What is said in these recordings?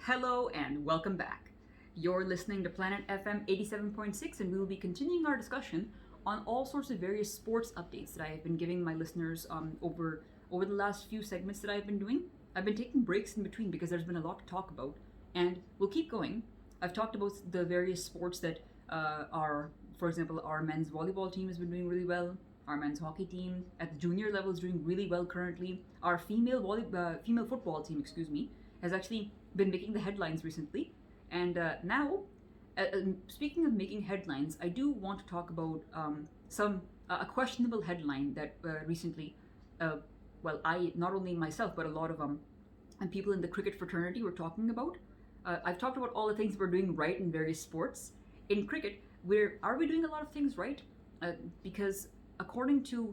Hello and welcome back. You're listening to Planet FM 87.6, and we will be continuing our discussion on all sorts of various sports updates that I have been giving my listeners over the last few segments that I've been doing. I've been taking breaks in between because there's been a lot to talk about, and we'll keep going. I've talked about the various sports that for example, our men's volleyball team has been doing really well. Our men's hockey team at the junior level is doing really well currently. Our female football team, has actually been making the headlines recently. And now, speaking of making headlines, I do want to talk about some a questionable headline that recently, I not only myself but a lot of and people in the cricket fraternity were talking about. I've talked about all the things we're doing right in various sports. In cricket, are we doing a lot of things right? Because according to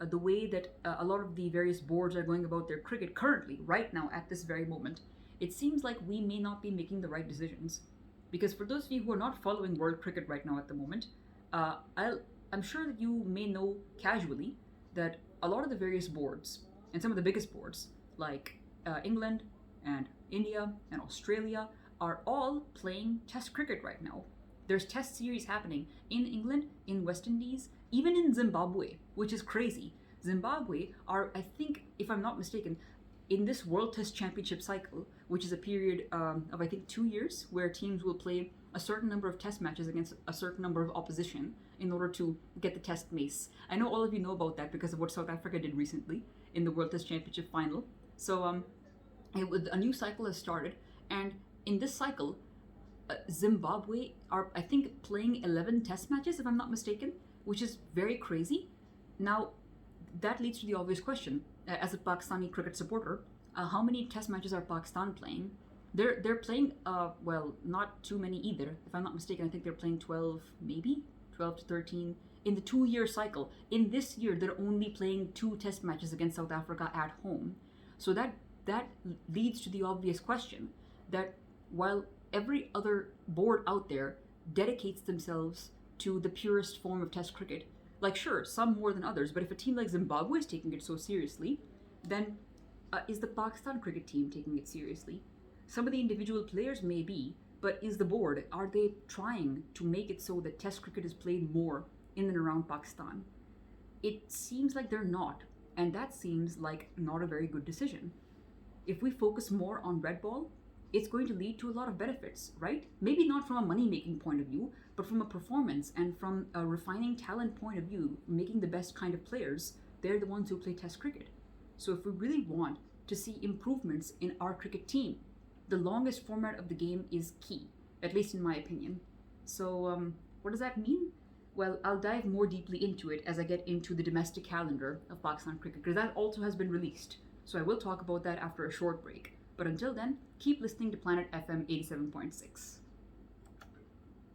the way that a lot of the various boards are going about their cricket currently, right now, at this very moment, it seems like we may not be making the right decisions. Because for those of you who are not following world cricket right now at the moment, I'm sure that you may know casually that a lot of the various boards, and some of the biggest boards, like England and India and Australia, are all playing Test cricket right now. There's Test series happening in England, in West Indies, even in Zimbabwe, which is crazy. Zimbabwe are, I think, if I'm not mistaken, in this World Test Championship cycle, which is a period of, I think, 2 years, where teams will play a certain number of test matches against a certain number of opposition in order to get the test mace. I know all of you know about that because of what South Africa did recently in the World Test Championship final. So a new cycle has started, and in this cycle, Zimbabwe are, I think, playing 11 test matches, if I'm not mistaken, which is very crazy. Now, that leads to the obvious question. As a Pakistani cricket supporter, how many test matches are Pakistan playing? They're playing, not too many either. If I'm not mistaken, I think they're playing 12, maybe? 12 to 13 in the 2-year cycle. In this year, they're only playing 2 test matches against South Africa at home. So that leads to the obvious question that while every other board out there dedicates themselves to the purest form of Test cricket, like sure, some more than others, but if a team like Zimbabwe is taking it so seriously, then is the Pakistan cricket team taking it seriously? Some of the individual players may be, but is the board, are they trying to make it so that Test cricket is played more in and around Pakistan? It seems like they're not, and that seems like not a very good decision. If we focus more on red ball, it's going to lead to a lot of benefits, right? Maybe not from a money-making point of view, but from a performance and from a refining talent point of view, making the best kind of players, they're the ones who play Test cricket. So if we really want to see improvements in our cricket team, the longest format of the game is key, at least in my opinion. So what does that mean? Well, I'll dive more deeply into it as I get into the domestic calendar of Pakistan cricket, because that also has been released. So I will talk about that after a short break. But until then, keep listening to Planet FM 87.6.